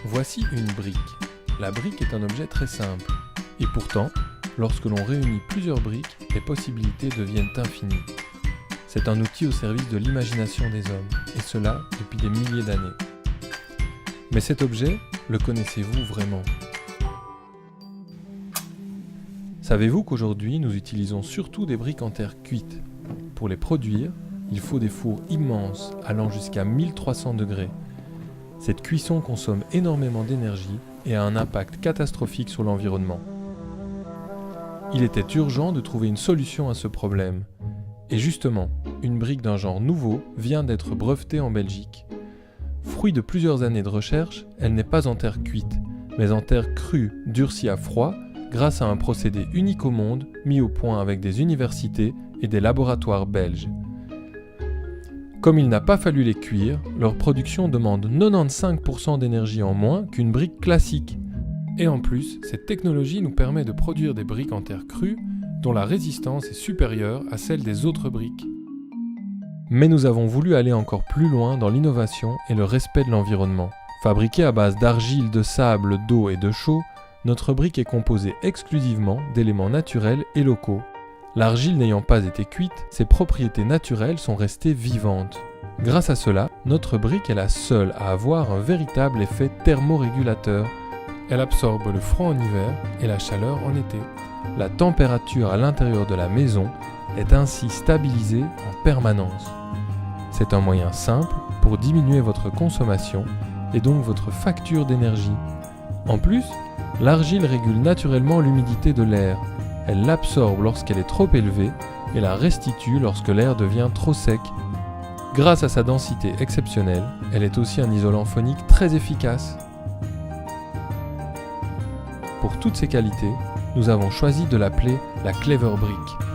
Voici une brique. La brique est un objet très simple. Et pourtant, lorsque l'on réunit plusieurs briques, les possibilités deviennent infinies. C'est un outil au service de l'imagination des hommes, et cela depuis des milliers d'années. Mais cet objet, le connaissez-vous vraiment ? Savez-vous qu'aujourd'hui, nous utilisons surtout des briques en terre cuite ? Pour les produire, il faut des fours immenses allant jusqu'à 1300 degrés. Cette cuisson consomme énormément d'énergie et a un impact catastrophique sur l'environnement. Il était urgent de trouver une solution à ce problème. Et justement, une brique d'un genre nouveau vient d'être brevetée en Belgique. Fruit de plusieurs années de recherche, elle n'est pas en terre cuite, mais en terre crue, durcie à froid, grâce à un procédé unique au monde, mis au point avec des universités et des laboratoires belges. Comme il n'a pas fallu les cuire, leur production demande 95% d'énergie en moins qu'une brique classique. Et en plus, cette technologie nous permet de produire des briques en terre crue dont la résistance est supérieure à celle des autres briques. Mais nous avons voulu aller encore plus loin dans l'innovation et le respect de l'environnement. Fabriquée à base d'argile, de sable, d'eau et de chaux, notre brique est composée exclusivement d'éléments naturels et locaux. L'argile n'ayant pas été cuite, ses propriétés naturelles sont restées vivantes. Grâce à cela, notre brique est la seule à avoir un véritable effet thermorégulateur. Elle absorbe le froid en hiver et la chaleur en été. La température à l'intérieur de la maison est ainsi stabilisée en permanence. C'est un moyen simple pour diminuer votre consommation et donc votre facture d'énergie. En plus, l'argile régule naturellement l'humidité de l'air. Elle l'absorbe lorsqu'elle est trop élevée et la restitue lorsque l'air devient trop sec. Grâce à sa densité exceptionnelle, elle est aussi un isolant phonique très efficace. Pour toutes ces qualités, nous avons choisi de l'appeler la Clever Brick.